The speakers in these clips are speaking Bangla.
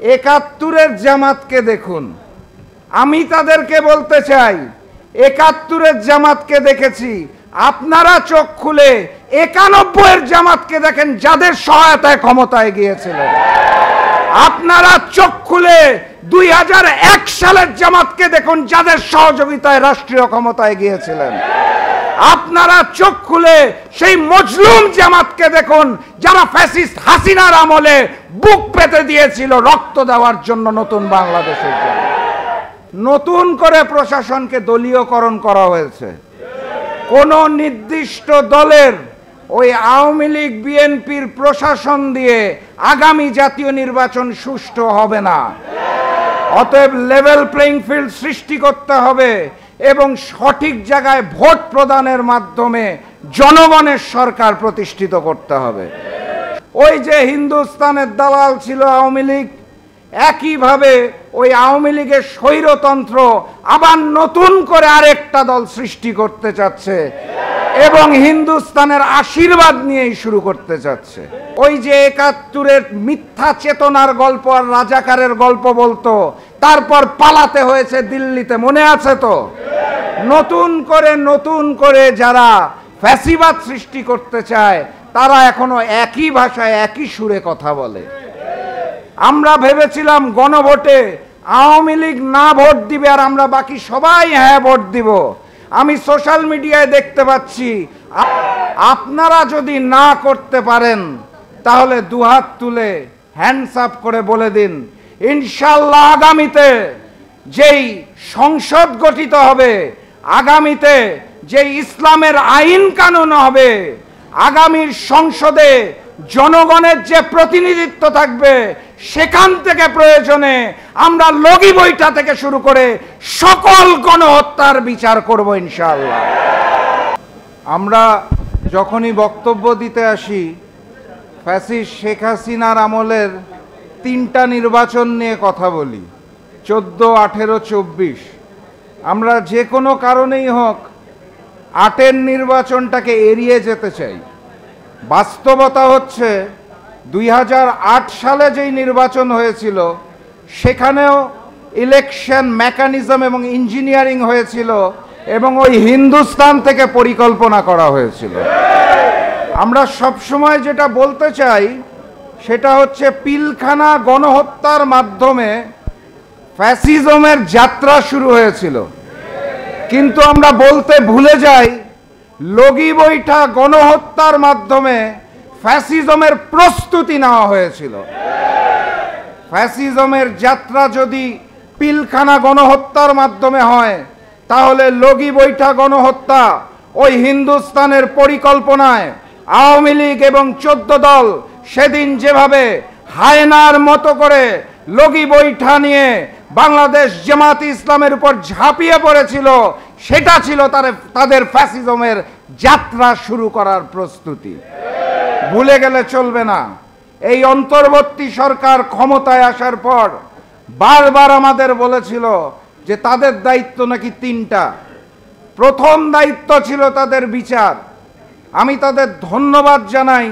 ৭১-এর জামাতকে দেখুন। আমি তাদেরকে বলতে চাই, ৭১-এর জামাতকে দেখেছি, আপনারা চোখ খুলে ৯১-এর জামাতকে দেখেন, যাদের সহায়তায় ক্ষমতায় গিয়েছিলেন। আপনারা চোখ খুলে ২০০১ সালের জামাতকে দেখুন, যাদের সহযোগিতায় রাষ্ট্রীয় ক্ষমতায় গিয়েছিলেন। আপনারা চোখ খুলে সেই মজলুম জামাতকে দেখুন, যারা ফ্যাসিস্ট হাসিনার আমলে বুক পেতে দিয়েছিল রক্ত দেওয়ার জন্য নতুন বাংলাদেশের জন্য। নতুন করে প্রশাসনকে দলীয়করণ করা হয়েছে। কোন নির্দিষ্ট দলের ওই আওয়ামী লীগ বিএনপির প্রশাসন দিয়ে আগামী জাতীয় নির্বাচন সুষ্ঠু হবে না। অতএব লেভেল প্লেইং ফিল্ড সৃষ্টি করতে হবে এবং সঠিক জায়গায় ভোট প্রদানের মাধ্যমে জনগণের সরকার প্রতিষ্ঠিত করতে হবে। ওই যে হিন্দুস্তানের দালাল ছিল আওয়ামী লীগ, একইভাবে ওই আওয়ামী লীগের স্বৈরতন্ত্র আবার নতুন করে আরেকটা দল সৃষ্টি করতে চাচ্ছে এবং হিন্দুস্তানের আশীর্বাদ নিয়েই শুরু করতে চাচ্ছে। ওই যে ৭১-এর মিথ্যা চেতনার গল্প আর রাজাকারের গল্প বলতো, তারপর পালাতে হয়েছে দিল্লিতে, মনে আছে তো? নতুন করে যারা ফ্যাসিবাদ সৃষ্টি করতে চায়, তারা এখনো একই ভাষায় একই সুরে কথা বলে। আমরা ভেবেছিলাম গণভোটে আওয়ামী লীগ না ভোট দিবে আর আমরা বাকি সবাই হ্যাঁ ভোট দিব। আমি সোশ্যাল মিডিয়ায় দেখতে পাচ্ছি, আপনারা যদি না করতে পারেন তাহলে দুহাত তুলে হ্যান্ডস আপ করে বলে দিন, ইনশাআল্লাহ আগামীতে যেই সংসদ গঠিত হবে, আগামীতে যেই ইসলামের আইন কানুন হবে, আগামীর সংসদে জনগণের যে প্রতিনিধিত্ব থাকবে, সেখান থেকে প্রয়োজনে আমরা লগি বৈঠা থেকে শুরু করে সকল গণহত্যার বিচার করব ইনশাআল্লাহ। আমরা যখনই বক্তব্য দিতে আসি, ফ্যাসিস্ট শেখ হাসিনার আমলের ৩টা নির্বাচন নিয়ে কথা বলি, 14, 18, 24। আমরা যে কোনো কারণেই হোক 8-এর নির্বাচনটাকে এড়িয়ে যেতে চাই। বাস্তবতা হচ্ছে 2008 সালে যেই নির্বাচন হয়েছিল, সেখানেও ইলেকশন মেকানিজম এবং ইঞ্জিনিয়ারিং হয়েছিল এবং ওই হিন্দুস্তান থেকে পরিকল্পনা করা হয়েছিল। আমরা সবসময় যেটা বলতে চাই সেটা হচ্ছে, পিলখানা গণহত্যার মাধ্যমে ফ্যাসিজমের যাত্রা শুরু হয়েছিল, কিন্তু আমরা বলতে ভুলে যাই লগি বৈঠা গণহত্যার মাধ্যমে ফ্যাসিজমের প্রস্তুতি নেওয়া হয়েছিল। ফ্যাসিজমের যাত্রা যদি পিলখানা গণহত্যার মাধ্যমে হয়, তাহলে লগি বৈঠা গণহত্যা ওই হিন্দুস্তানের পরিকল্পনায় আওয়ামী লীগ এবং 14 দল সেদিন যেভাবে হায়নার মতো করে লগি বৈঠা নিয়ে বাংলাদেশ জামাত ইসলামের উপর ঝাঁপিয়ে পড়েছিল, সেটা ছিল তাদের ফ্যাসিজমের যাত্রা শুরু করার প্রস্তুতি। ভুলে গেলে চলবে না। এই অন্তর্বর্তী সরকার ক্ষমতায় আসার পর বারবার আমাদের বলেছিল যে তাদের দায়িত্ব নাকি 3টা। প্রথম দায়িত্ব ছিল তাদের বিচার। আমি তাদের ধন্যবাদ জানাই,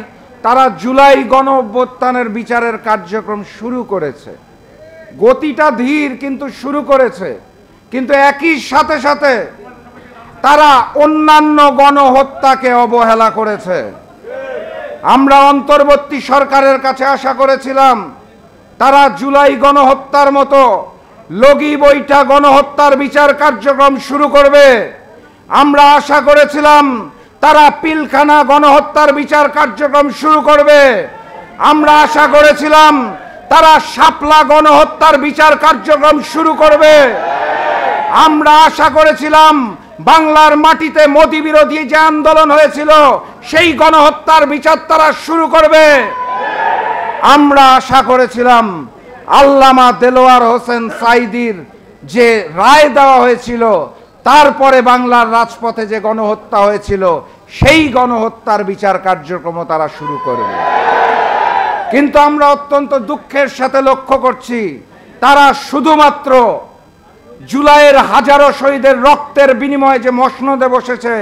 তারা জুলাই গণ অভ্যুত্থানের বিচারের কার্যক্রম শুরু করেছে। গতিটা ধীর, কিন্তু শুরু করেছে। কিন্তু একই সাথে সাথে তারা অন্যান্য গণহত্যাকে অবহেলা করেছে। আমরা অন্তর্বর্তী সরকারের কাছে আশা করেছিলাম তারা জুলাই গণহত্যার মতো লগি বৈঠা গণহত্যার বিচার কার্যক্রম শুরু করবে। আমরা আশা করেছিলাম তারা পিলখানা গণহত্যার বিচার কার্যক্রম শুরু করবে। আমরা আশা করেছিলাম তারা শাপলা গণহত্যার বিচার কার্যক্রম শুরু করবে। আমরা আশা করেছিলাম বাংলার মাটিতে মোদি বিরোধী যে আন্দোলন হয়েছিল, সেই গণহত্যার বিচার তারা শুরু করবে। আমরা আশা করেছিলাম আল্লামা দেলোয়ার হোসেন সাঈদীর যে রায় দেওয়া হয়েছিল, তারপরে বাংলার রাজপথে যে গণহত্যা হয়েছিল, সেই গণহত্যার বিচার কার্যক্রম তারা শুরু করবে। কিন্তু আমরা অত্যন্ত দুঃখের সাথে লক্ষ্য করছি, তারা শুধুমাত্র জুলাইয়ের হাজারো শহীদের রক্তের বিনিময়ে যে মসনদে বসেছে,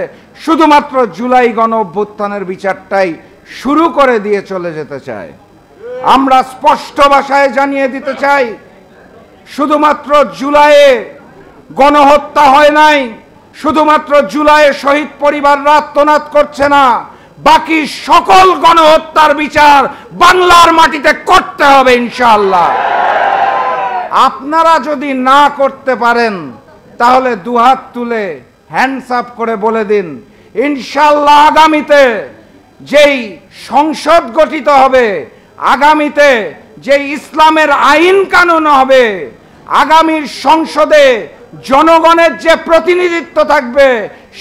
শুধুমাত্র জুলাই গণ অভ্যুত্থানের বিচারটাই শুরু করে দিয়ে চলে যেতে চায়। আমরা স্পষ্ট ভাষায় জানিয়ে দিতে চাই, শুধুমাত্র জুলাইয়ে গণহত্যা হয় নাই, শুধুমাত্র জুলাইয়ে শহীদ পরিবাররা আত্মনাদ করছে না, বাকি সকল গণহত্যার বিচার বাংলার মাটিতে করতে হবে ইনশাআল্লাহ। আপনারা যদি না করতে পারেন তাহলে দুহাত তুলে হ্যান্ডস আপ করে বলে দিন, ইনশাআল্লাহ আগামীতে যেই সংসদ গঠিত হবে, আগামীতে যে ইসলামের আইন কানুন হবে, আগামীর সংসদে জনগণের যে প্রতিনিধিত্ব থাকবে,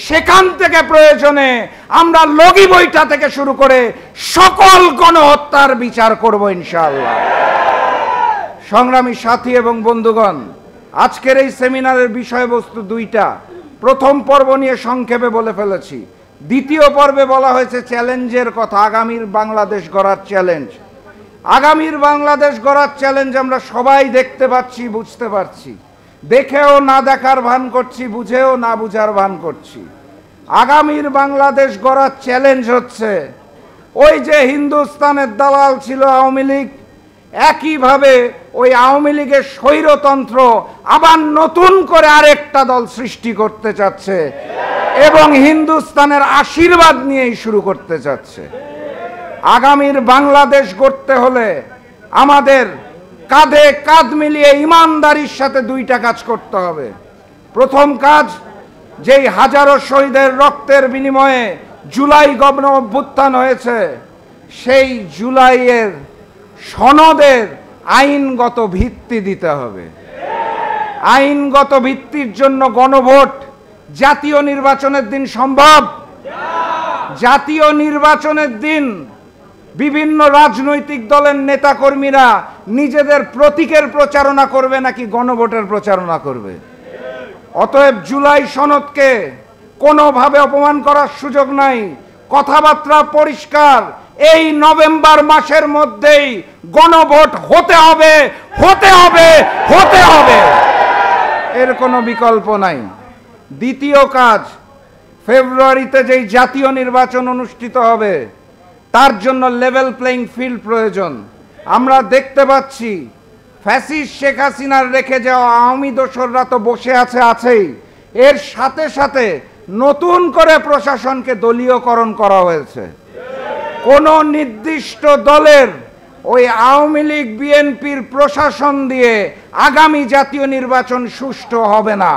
সেখান থেকে প্রয়োজনে আমরা লগি বৈঠা থেকে শুরু করে সকল গণহত্যার বিচার করব ইনশাআল্লাহ। সংগ্রামী সাথী এবং বন্ধুগণ, আজকের এই সেমিনারের বিষয়বস্তু দুইটা। প্রথম পর্ব নিয়ে সংক্ষেপে বলে ফেলেছি, দ্বিতীয় পর্বে বলা হয়েছে চ্যালেঞ্জের কথা, আগামীর বাংলাদেশ গড়ার চ্যালেঞ্জ। আগামীর বাংলাদেশ গড়ার চ্যালেঞ্জ আমরা সবাই দেখতে পাচ্ছি, বুঝতে পারছি, দেখেও না দেখার ভান করছি, বুঝেও না বুঝার ভান করছি। আগামীর বাংলাদেশ গড়ার চ্যালেঞ্জ হচ্ছে, ওই যে হিন্দুস্তানের দালাল ছিল আওয়ামী লীগ, একইভাবে ওই আওয়ামী লীগের স্বৈরতন্ত্র আবার নতুন করে আরেকটা দল সৃষ্টি করতে চাচ্ছে এবং হিন্দুস্তানের আশীর্বাদ নিয়েই শুরু করতে চাচ্ছে। আগামীর বাংলাদেশ গড়তে হলে আমাদের কাঁধে কাঁধ মিলিয়ে ইমানদারির সাথে দুইটা কাজ করতে হবে। প্রথম কাজ, যেই হাজারো শহীদের রক্তের বিনিময়ে জুলাই গণ অভ্যুত্থান হয়েছে, সেই জুলাইয়ের সনদের আইনগত ভিত্তি দিতে হবে। আইনগত ভিত্তির জন্য গণভোট জাতীয় নির্বাচনের দিন সম্ভব? জাতীয় নির্বাচনের দিন বিভিন্ন রাজনৈতিক দলের নেতাকর্মীরা নিজেদের প্রতীকের প্রচারণা করবে নাকি গণভোটের প্রচারণা করবে? অতএব জুলাই সনদকে কোনোভাবে অপমান করার সুযোগ নাই। কথাবার্তা পরিষ্কার, এই নভেম্বর মাসের মধ্যেই গণভোট হতে হবে, হতে হবে, হতে হবে, এর কোনো বিকল্প নাই। দ্বিতীয় কাজ, ফেব্রুয়ারিতে যেই জাতীয় নির্বাচন অনুষ্ঠিত হবে, তার জন্য লেভেল প্লেইং ফিল্ড প্রয়োজন। আমরা দেখতে পাচ্ছি ফ্যাসিস্ট শেখ হাসিনার রেখে যাওয়া আওয়ামী দোসররা তো বসে আছেই, এর সাথে সাথে নতুন করে প্রশাসনকে দলীয়করণ করা হয়েছে। কোন নির্দিষ্ট দলের ওই আওয়ামী লীগ বিএনপির প্রশাসন দিয়ে আগামী জাতীয় নির্বাচন সুষ্ঠু হবে না।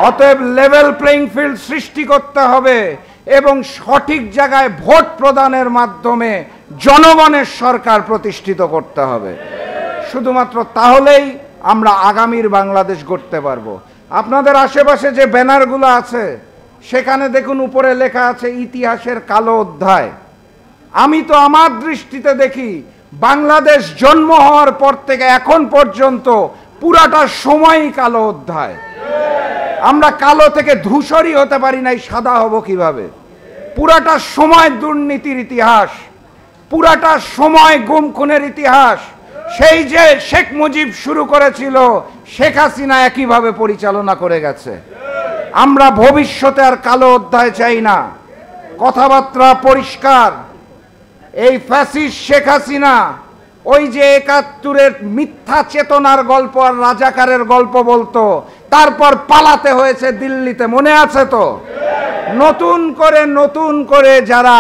অতএব লেভেল প্লেইং ফিল্ড সৃষ্টি করতে হবে এবং সঠিক জায়গায় ভোট প্রদানের মাধ্যমে জনগণের সরকার প্রতিষ্ঠিত করতে হবে। শুধুমাত্র তাহলেই আমরা আগামীর বাংলাদেশ গড়তে পারবো। আপনাদের আশেপাশে যে ব্যানারগুলো আছে, সেখানে দেখুন উপরে লেখা আছে ইতিহাসের কালো অধ্যায়। আমি তো আমার দৃষ্টিতে দেখি বাংলাদেশ জন্ম হওয়ার পর থেকে এখন পর্যন্ত পুরাটা সময়ই কালো অধ্যায়। আমরা কালো থেকে ধূসরই হতে পারি নাই, সাদা হব কিভাবে? পুরাটা সময় দুর্নীতির ইতিহাস, পুরাটা সময় গুম খুনের ইতিহাস। সেই যে শেখ মুজিব শুরু করেছিল, শেখ হাসিনা একইভাবে পরিচালনা করে গেছে। আমরা ভবিষ্যতে আর কালো অধ্যায় চাই না। কথাবার্তা পরিষ্কার, এই ফ্যাসিস্ট শেখ হাসিনা ওই যে ৭১-এর মিথ্যা চেতনার গল্প আর রাজাকারের গল্প বলতো, তারপর পালাতে হয়েছে দিল্লিতে, মনে আছে তো? নতুন করে যারা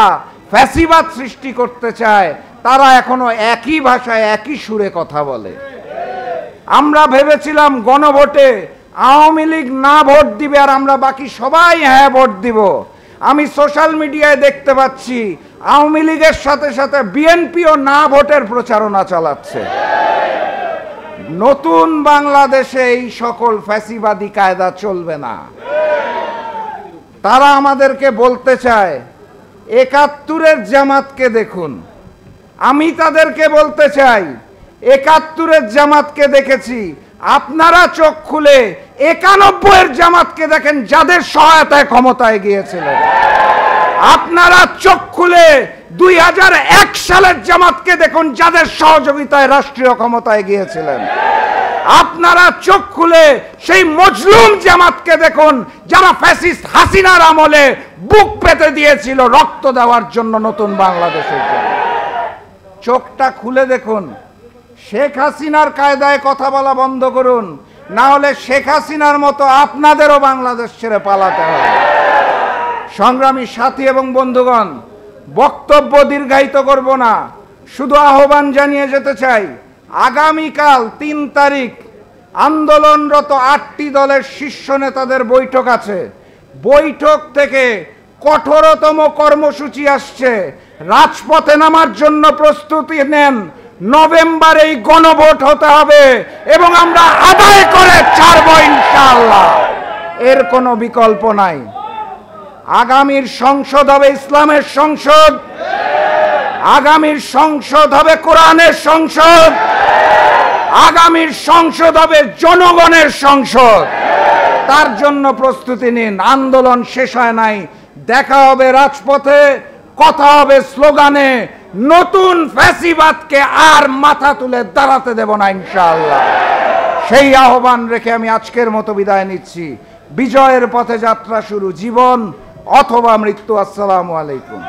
ফ্যাসিবাদ সৃষ্টি করতে চায়, তারা এখনো একই ভাষায় একই সুরে কথা বলে। আমরা ভেবেছিলাম গণভোটে আওয়ামী লীগ না ভোট দিবে আর আমরা বাকি সবাই হ্যাঁ ভোট দিব। আমি সোশ্যাল মিডিয়ায় দেখতে পাচ্ছি আওয়ামী লীগের সাথে সাথে বিএনপিও না ভোটের প্রচারণা চালাচ্ছে। নতুন বাংলাদেশে এই সকল ফ্যাসিবাদী কায়দা চলবে না। তারা আমাদেরকে বলতে চায় ৭১-এর জামাতকে দেখুন। আমি তাদেরকে বলতে চাই ৭১-এর জামাতকে দেখেছি, আপনারা চোখ খুলে ৯১-এর জামাতকে দেখেন, যাদের সহায়তায় ক্ষমতায় গিয়েছিলেন। আপনারা চোখ খুলে ২০০১ সালের জামাতকে দেখুন, যাদের সহযোগিতায় রাষ্ট্রীয় ক্ষমতায় গিয়েছিলেন। আপনারা চোখ খুলে সেই মজলুম জামাতকে দেখুন, যারা ফ্যাসিস্ট হাসিনার আমলে বুক পেতে দিয়েছিল রক্ত দেওয়ার জন্য নতুন বাংলাদেশের জন্য। চোখটা খুলে দেখুন, শেখ হাসিনার কায়দায় কথা বলা বন্ধ করুন, না হলে শেখ হাসিনার মতো আপনাদেরও বাংলাদেশ ছেড়ে পালাতে হবে। সংগ্রামী সাথী এবং বন্ধুগণ, বক্তব্য দীর্ঘায়িত করব না, শুধু আহ্বান জানিয়ে যেতে চাই, আগামীকাল 3 তারিখ আন্দোলনরত 8টি দলের শীর্ষ নেতাদের বৈঠক আছে। বৈঠক থেকে কঠোরতম কর্মসূচি আসছে। রাজপথে নামার জন্য প্রস্তুতি নেন। নভেম্বরে গণভোট হতে হবে এবং আমরা আদায় করে ছাড়ব ইনশাআল্লাহ, এর কোনো বিকল্প নাই। আগামীর সংসদ হবে ইসলামের সংসদ, আগামীর সংসদ হবে কোরআনের সংসদ, আগামীর সংসদ হবে জনগণের সংসদ। তার জন্য প্রস্তুতি নিন। আন্দোলন শেষ হয় নাই, দেখা হবে রাজপথে, কথা হবে স্লোগানে। নতুন ফ্যাসিবাদকে আর মাথা তুলে দাঁড়াতে দেব না ইনশাআল্লাহ। সেই আহ্বান রেখে আমি আজকের মতো বিদায় নিচ্ছি। বিজয়ের পথে যাত্রা শুরু, জীবন অথবা মৃত্যু। আসসালামু আলাইকুম।